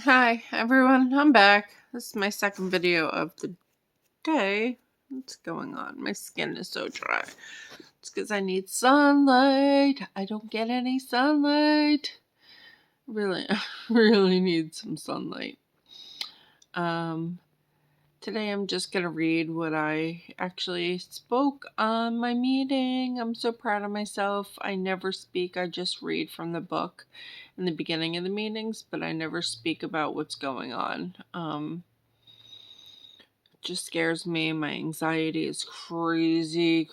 Hi everyone, I'm back. This is my second video of the day. What's going on? My skin is so dry. It's because I need sunlight. I don't get any sunlight. Really, really need some sunlight. Today I'm just going to read what I actually spoke on my meeting. I'm so proud of myself. I never speak, I just read from the book in the beginning of the meetings, but I never speak about what's going on. It just scares me. My anxiety is crazy.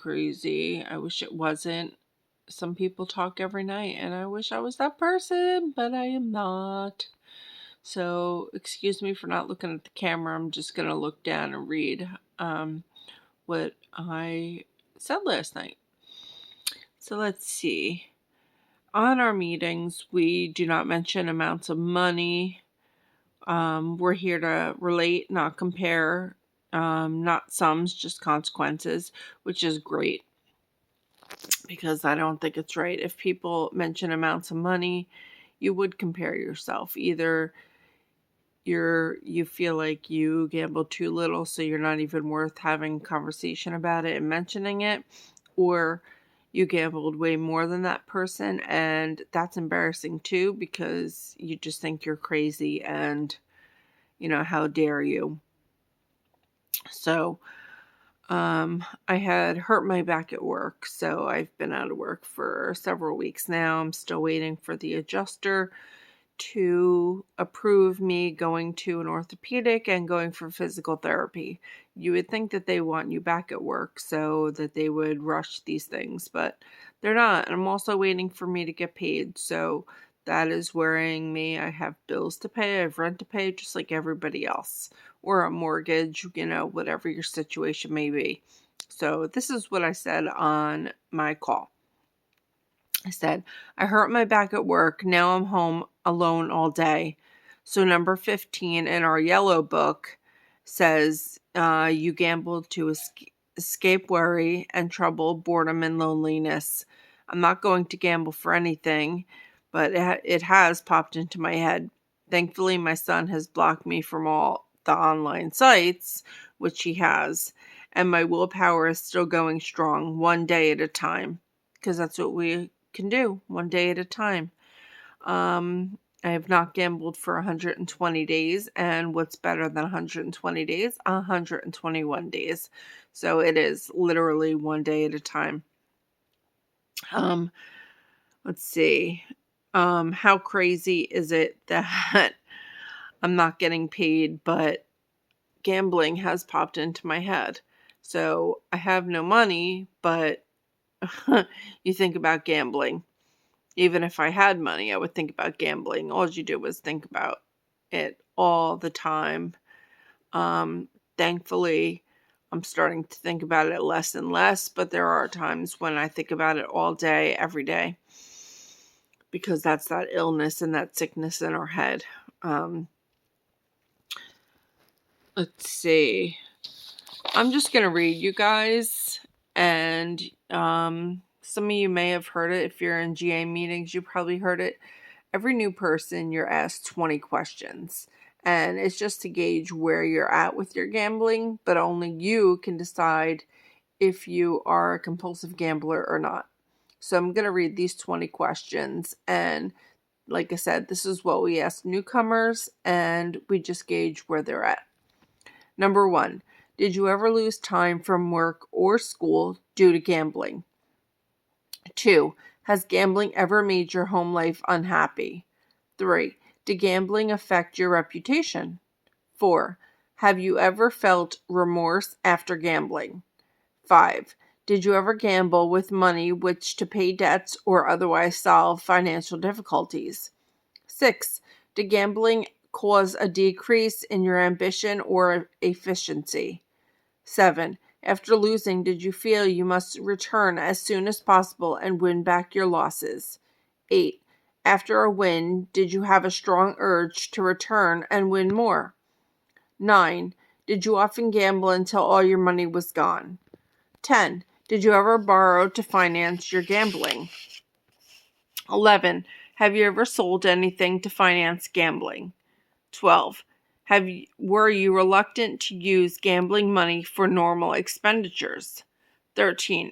I wish it wasn't. Some people talk every night, and I wish I was that person, but I am not. So, excuse me for not looking at the camera. I'm just going to look down and read what I said last night. So, let's see. On our meetings, we do not mention amounts of money. We're here to relate, not compare. Not sums, just consequences, which is great because I don't think it's right. If people mention amounts of money, you would compare yourself. Either you feel like you gambled too little, so you're not even worth having a conversation about it and mentioning it, or you gambled way more than that person, and that's embarrassing too because you just think you're crazy and, how dare you. So, I had hurt my back at work, so I've been out of work for several weeks now. I'm still waiting for the adjuster to approve me going to an orthopedic and going for physical therapy. You would think that they want you back at work so that they would rush these things, but they're not. And I'm also waiting for me to get paid, so that is worrying me. I have bills to pay, I have rent to pay, just like everybody else, or a mortgage, whatever your situation may be. So this is what I said on my call. I said, I hurt my back at work. Now I'm home alone all day. So number 15 in our yellow book says, you gambled to escape worry and trouble, boredom, and loneliness. I'm not going to gamble for anything, but it has popped into my head. Thankfully, my son has blocked me from all the online sites, which he has, and my willpower is still going strong, one day at a time, because that's what we can do, one day at a time. I have not gambled for 120 days, and what's better than 120 days? 121 days. So it is literally one day at a time. Let's see. How crazy is it that I'm not getting paid, but gambling has popped into my head? So I have no money, but you think about gambling. Even if I had money, I would think about gambling. All you do is think about it all the time. Thankfully, I'm starting to think about it less and less, but there are times when I think about it all day, every day, because that's that illness and that sickness in our head. Let's see. I'm just going to read you guys, and some of you may have heard it. If you're in GA meetings, you probably heard it. Every new person, you're asked 20 questions, and it's just to gauge where you're at with your gambling, but only you can decide if you are a compulsive gambler or not. So I'm going to read these 20 questions, and like I said, this is what we ask newcomers, and we just gauge where they're at. Number 1, did you ever lose time from work or school due to gambling? 2, has gambling ever made your home life unhappy? 3, did gambling affect your reputation? 4, have you ever felt remorse after gambling? 5, did you ever gamble with money which to pay debts or otherwise solve financial difficulties? 6, did gambling cause a decrease in your ambition or efficiency? 7, after losing, did you feel you must return as soon as possible and win back your losses? 8, after a win, did you have a strong urge to return and win more? 9, did you often gamble until all your money was gone? 10, did you ever borrow to finance your gambling? 11, have you ever sold anything to finance gambling? 12. Were you reluctant to use gambling money for normal expenditures? 13.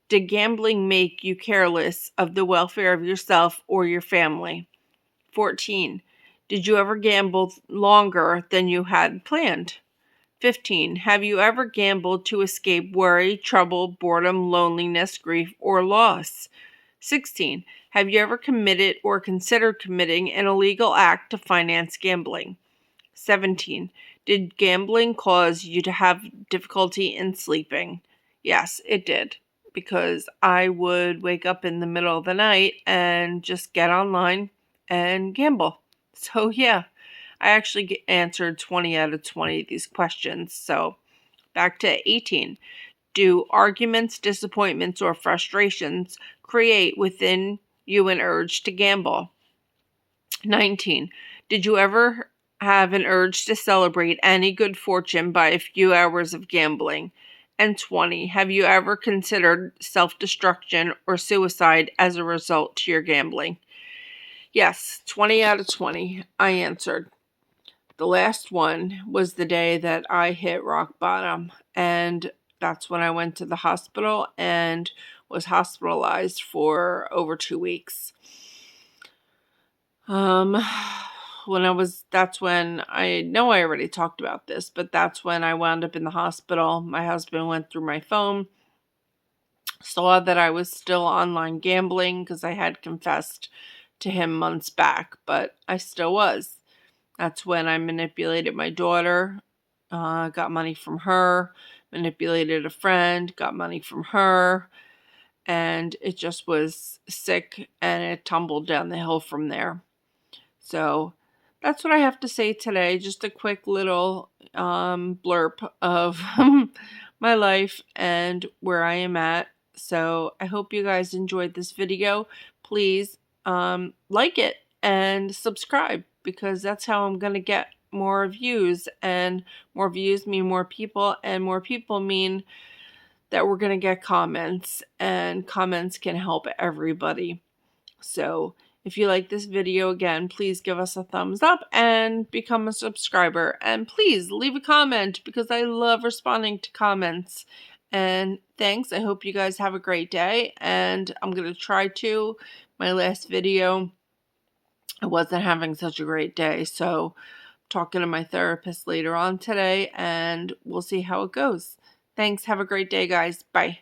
Did gambling make you careless of the welfare of yourself or your family? 14. Did you ever gamble longer than you had planned? 15. Have you ever gambled to escape worry, trouble, boredom, loneliness, grief, or loss? 16. Have you ever committed or considered committing an illegal act to finance gambling? 17. Did gambling cause you to have difficulty in sleeping? Yes, it did. Because I would wake up in the middle of the night and just get online and gamble. So, yeah, I actually answered 20 out of 20 of these questions. So, back to 18. Do arguments, disappointments, or frustrations create within you an urge to gamble? 19. Did you ever have an urge to celebrate any good fortune by a few hours of gambling? And 20. Have you ever considered self-destruction or suicide as a result to your gambling? Yes, 20 out of 20, I answered. The last one was the day that I hit rock bottom, and that's when I went to the hospital and was hospitalized for over 2 weeks. That's when I know I already talked about this, but that's when I wound up in the hospital. My husband went through my phone, saw that I was still online gambling because I had confessed to him months back, but I still was. That's when I manipulated my daughter, got money from her, manipulated a friend, got money from her, and it just was sick and it tumbled down the hill from there. So that's what I have to say today. Just a quick little blurb of my life and where I am at. So I hope you guys enjoyed this video. Please like it and subscribe, because that's how I'm going to get more views, and more views mean more people, and more people mean that we're going to get comments, and comments can help everybody. So if you like this video, again, please give us a thumbs up and become a subscriber. And please leave a comment, because I love responding to comments. And thanks. I hope you guys have a great day. And I'm going to try to. My last video, I wasn't having such a great day. So talking to my therapist later on today, and we'll see how it goes. Thanks. Have a great day, guys. Bye.